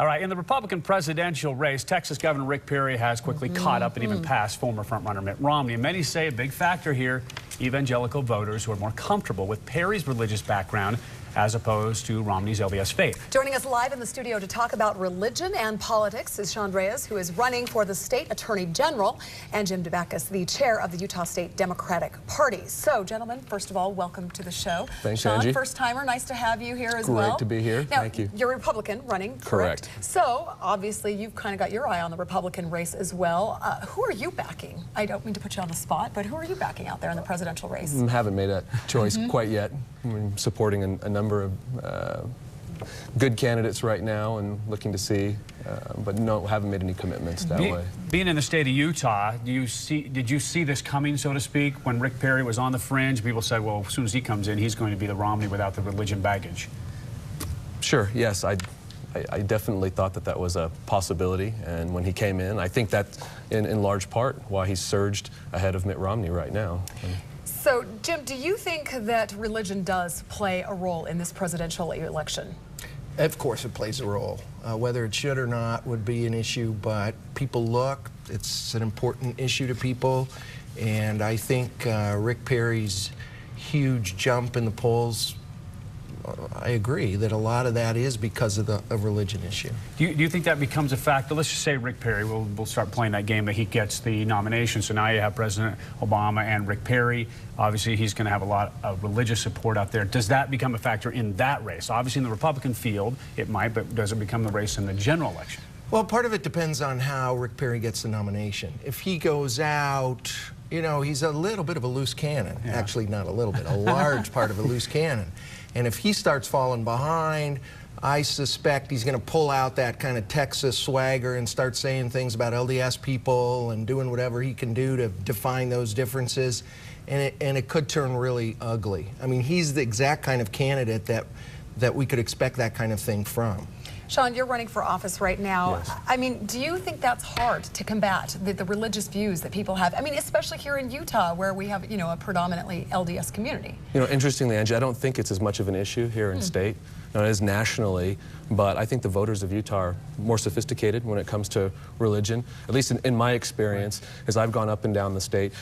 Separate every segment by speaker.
Speaker 1: All right, in the Republican presidential race, Texas Governor Rick Perry has quickly caught up and even passed former frontrunner Mitt Romney. And many say a big factor here, evangelical voters who are more comfortable with Perry's religious background as opposed to Romney's LDS faith.
Speaker 2: Joining us live in the studio to talk about religion and politics is Sean Reyes, who is running for the state attorney general, and Jim DeBackus, the chair of the Utah State Democratic Party. So, gentlemen, first of all, welcome to the show.
Speaker 3: Thanks,
Speaker 2: Sean,
Speaker 3: Angie.
Speaker 2: first timer, nice to have you here as well.
Speaker 3: Great to be here.
Speaker 2: Now,
Speaker 3: Thank you.
Speaker 2: You're a Republican running, correct? So, obviously, you've kind of got your eye on the Republican race as well. Who are you backing? I don't mean to put you on the spot, but who are you backing out there in the presidential race?
Speaker 3: Haven't made a choice quite yet. I'm supporting a number of good candidates right now and looking to see, but no, haven't made any commitments that way.
Speaker 1: Being in the state of Utah, did you see this coming, so to speak, when Rick Perry was on the fringe? People said, well, as soon as he comes in, he's going to be the Romney without the religion baggage.
Speaker 3: Sure, yes, I definitely thought that that was a possibility, and when he came in, I think that in large part why he surged ahead of Mitt Romney right now.
Speaker 2: So, Jim, do you think that religion does play a role in this presidential election?
Speaker 4: Of course it plays a role. Whether it should or not would be an issue, but people look, it's an important issue to people, and I think Rick Perry's huge jump in the polls, I agree that a lot of that is because of the religion issue.
Speaker 1: Do you think that becomes a factor? Let's just say Rick Perry, we'll start playing that game that he gets the nomination. So now you have President Obama and Rick Perry. Obviously, he's going to have a lot of religious support out there. Does that become a factor in that race? Obviously, in the Republican field, it might, but does it become the race in the general election?
Speaker 4: Well, part of it depends on how Rick Perry gets the nomination. If he goes out, you know, he's a little bit of a loose cannon. Yeah. Actually, not a little bit, a large part of a loose cannon. And if he starts falling behind, I suspect he's going to pull out that kind of Texas swagger and start saying things about LDS people and doing whatever he can do to define those differences. And it could turn really ugly. I mean, he's the exact kind of candidate that we could expect that kind of thing from.
Speaker 2: Sean, you're running for office right now.
Speaker 3: Yes.
Speaker 2: I mean, do you think that's hard to combat, the religious views that people have? I mean, especially here in Utah, where we have, you know, a predominantly LDS community.
Speaker 3: You know, interestingly, Angie, I don't think it's as much of an issue here in state. You know, it is nationally, but I think the voters of Utah are more sophisticated when it comes to religion, at least in my experience, as I've gone up and down the state.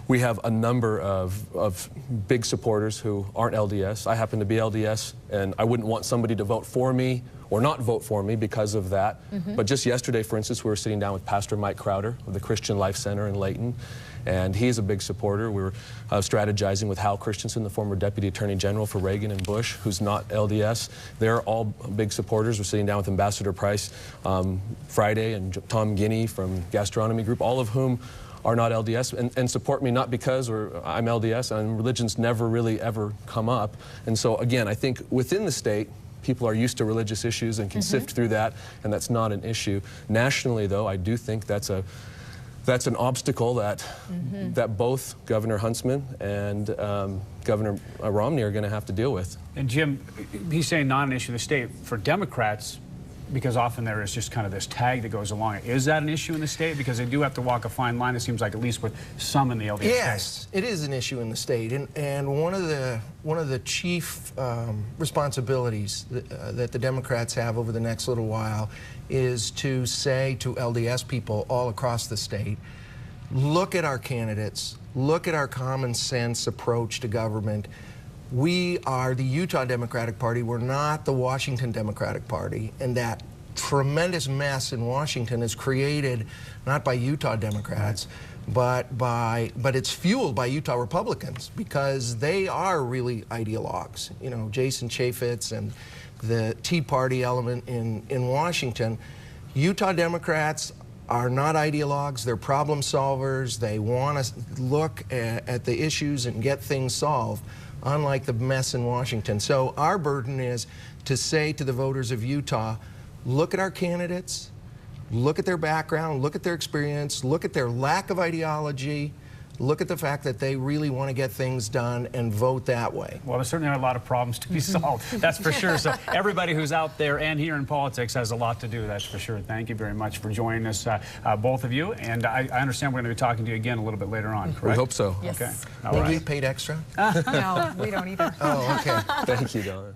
Speaker 3: We have a number of big supporters who aren't LDS. I happen to be LDS, and I wouldn't want somebody to vote for me or not vote for me because of that. But just yesterday, for instance, we were sitting down with Pastor Mike Crowder of the Christian Life Center in Layton, and he's a big supporter. We were strategizing with Hal Christensen, the former Deputy Attorney General for Reagan and Bush, who's not LDS. They're all big supporters. We're sitting down with Ambassador Price Friday and Tom Guinea from Gastronomy Group, all of whom are not LDS and support me not because I'm LDS, and religion's never really ever come up. And so again, I think within the state, people are used to religious issues and can sift through that, and that's not an issue. Nationally, though, I do think that's an obstacle that that both Governor Huntsman and Governor Romney are going to have to deal with.
Speaker 1: And Jim, he's saying not an issue in the state. For Democrats, because often there is just kind of this tag that goes along. Is that an issue in the state? Because they do have to walk a fine line, it seems like, at least with some in the LDS
Speaker 4: Yes, it is an issue in the state. And one of the chief responsibilities that the Democrats have over the next little while is to say to LDS people all across the state, look at our candidates, look at our common sense approach to government. We are the Utah Democratic Party. We're not the Washington Democratic Party. And that tremendous mess in Washington is created not by Utah Democrats, but it's fueled by Utah Republicans, because they are really ideologues. You know, Jason Chaffetz and the Tea Party element in Washington. Utah Democrats are not ideologues. They're problem solvers. They want to look at the issues and get things solved, unlike the mess in Washington. So our burden is to say to the voters of Utah, look at our candidates, look at their background, look at their experience, look at their lack of ideology, look at the fact that they really want to get things done, and vote that way.
Speaker 1: Well, there certainly are a lot of problems to be solved, that's for sure. So everybody who's out there and here in politics has a lot to do, that's for sure. Thank you very much for joining us, both of you. And I understand we're going to be talking to you again a little bit later on, correct?
Speaker 3: We hope so.
Speaker 2: Yes.
Speaker 1: Okay. All
Speaker 4: Will
Speaker 1: right.
Speaker 4: we get paid extra?
Speaker 2: No, we don't either.
Speaker 4: Oh, okay.
Speaker 3: Thank you, Donna.